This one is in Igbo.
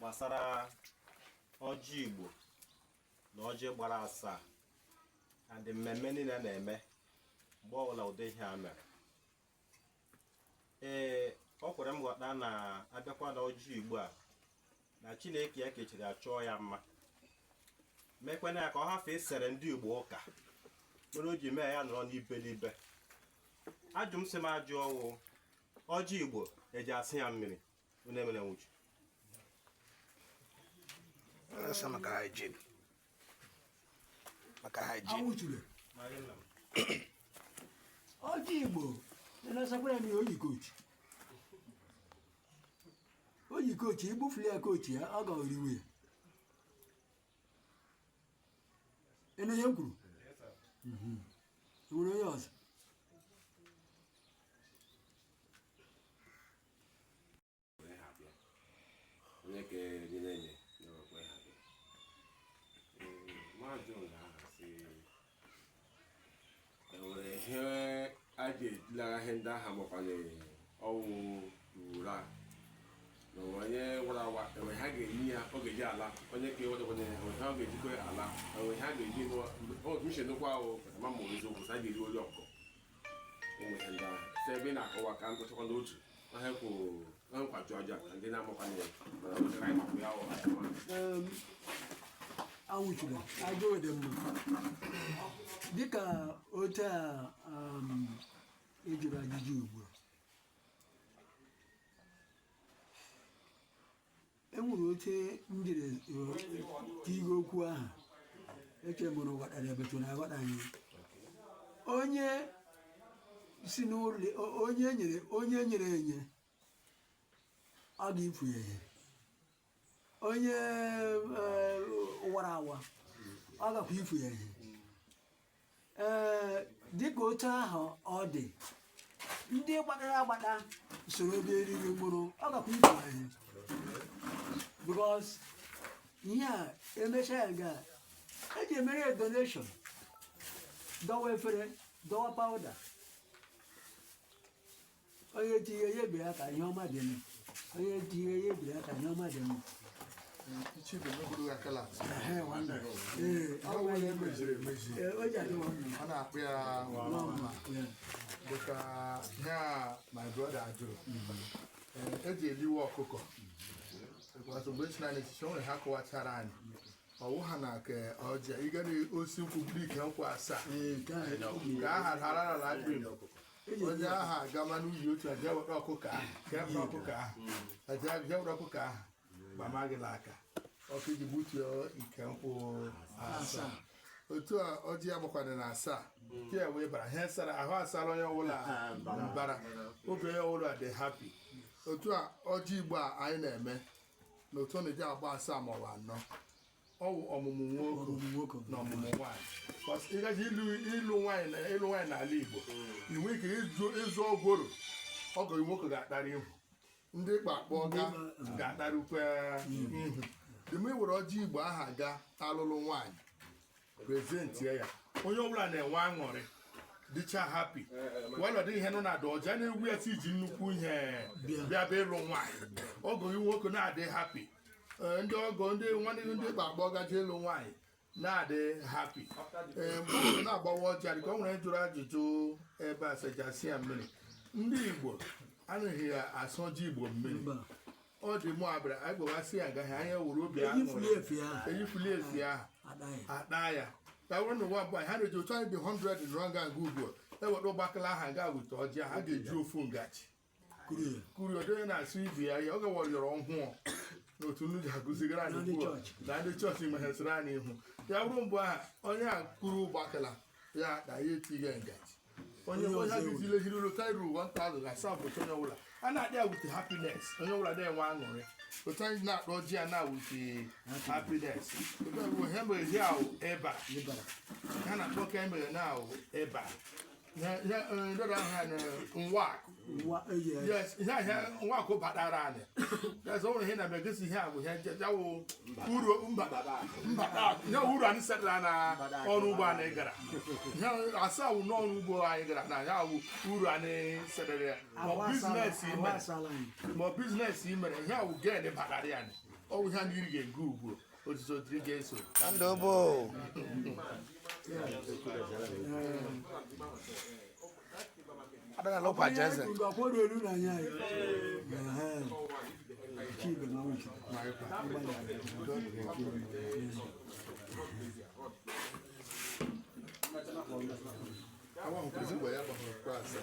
gbasara ọjị Igbo na ọjị gbara asaa and mmemme niile na-eme mgbe ọbụla ụdị ihe a mere. Ọ kwere m ghọta na abịakwa na ọjị Igbo a na Chineke ya kechiri achọọ ya mma mekwana ya ka ọ hafụ isere ndị Igbo ụka mere o ji mee ya nọrọ n'iberibe. Ajụ m sị m ajụ ọwụ ọjị Igbo eji asị ya mmiri unu emere nwuchi maka hygiene. Ọjị Igbo na-esakwara na oyi kochi igbufuli ya kochi ya ọ ga-oriwe ya. Enu ihe m kwuru nwere onye ọzọ enwere ihe a ga-ejila ihe ndị ahụ makwanyere ọwụ ura na onye gwara awa enwe ha ga-enye ya ọ ga-eji ala onye ka ewetakwanye enwe ha ga-ejikọ ala enwe ha ga-eji nchenekwa ahụ ma ma eziokwu sa ga-eri ori ọkụ ụmụ ihe ndị ahụ si ebe ị na-akọwa ka nkụchakwa n'otu ha kwụ nkwaju aja ka ndị na-amakwanye anyị makwa ya anwụchiri ajọ dị mma dịka otu a ejiri ajụjụ ugbu a enwere otu njiri tigo okwu ahụ echemụrụ ghọtara ebetu na aghọta anyị onye si n'ụlọ onye nyere enye ọ ga-ifu ya ihe onye wara awa ọ gakwa ifu ya ihe dịka otu ahụ ọ dị ndị gbadara agbada soro ebe eriri mkpụrụ ọ gakwa ifu ya ihe because ihe a emecha ya ga eji emere ya donation dọwa efere dọwa pawuda onye tinye ya ebe ya ka ihe ọma dị mma onye tinye ya ebe ya ka ihe ọma dị mma a na-akpụ ya dịka ihe a my brother jụrụ eji eliwe ọkụkọ mgbe esi na n'echiche nwere ha kọwachara anyị ọwụ ha na ke ọja ịga na osi nkwụ brik nkwụ asaa nke aha harara agrim onye aha agama n'uyi otu aja were ọkụkọ ahụ aja were ọkụkọ ahụ gbama gị n'aka ọkụ iji gbutuo ike nkwụ asaa otu a ọjị ya gbakwana na asaa nke ya wee bara ihe sara ahụ asara onye ọbụla mbara oge onye ọbụla dị hapi. otu a ọjị Igbo a anyị na-eme na otu ọ na-eji agba asaa ma ọ bụ anọ ọwụ ọmụmụ nwoke na ọmụmụ nwaanyị ịgaji ịlụ nwaanyị n'ala Igbo inwe ike ịzụ ọgworo ọgọ nwoke ga-akpara ihu ndị kpakpọ ga-akparịkwa ihu dịma iwere ọjị Igbo aha ga alụlụ nwaanyị prezentị ya onye ọbụla na-enwe aṅụrị dịcha hapi welọdị ihe nọ na dọja na-egwu ya si iji nnukwu ihe bịa be ịlụ nwaanyị ọgọ nwoke na-adị hapi ndị ọgọ ndị nwanne ndị kpakpọ gaje ịlụ nwaanyị na-adị hapi mgbe ọ na-agbawa ọjị adịka ọ nwere jụrụ ajụjụ ebe a sejasi ya mmiri ndị Igbo anaghị asụ ọjị Igbo mmiri ọ dị mụ abịara anyị gbawasị ya agaghị anya wuru obi eyifuli efi ahụ ada ya ka were n'ụwa abụọ ha na-eji otu anyị dị 100 nrọ nga nga ugbu a eweta ụgbakala aha ga weta ọjị ha ga-eji ofu ngaji kuri onye na-asụ ibe ya ọ gawọrịọrọ ọhụụ n'otu ndị ji agụzigara anyị ugbu a na ndị chọọchị meghesịrị anyị ihu ya bụrụ mbụ aha onye a kuru ụgbakala ya na ya etinye ngaji onye a ga-ezile hiri ụlọ tairu 1000 na foto onye ọbụla a na-adị ya wute happiness onye ọbụla na-enwe aṅụrị otu anyị na-akpọ ọjị ya na-awute happiness ihe mere ihe ahụ ebe a ha na-akpọ ka emere na ahụ ebe a ndọrọ ahụ nwakụ batara anyị o nwere ihe na-emegesi ihe a bụ ihe jawo uru anyị setara na ọrụ ugbo anyị gara ihe asaa wụ n'ọrụ ugbo anyị gara na ya wụ uru anyị setara ya ma biznes imere ihe awụ gen batara anyị ọwụ ha na iri ga-ege ugwu otuto dịrị ga-eso Kandobo. Adana lo pa jeze. Ngwa kworo elu na anya ya. Chibe na wuchi. Àwọn òkú sí wẹ̀ yá bọ̀ fún ọ̀pọ̀ àṣà.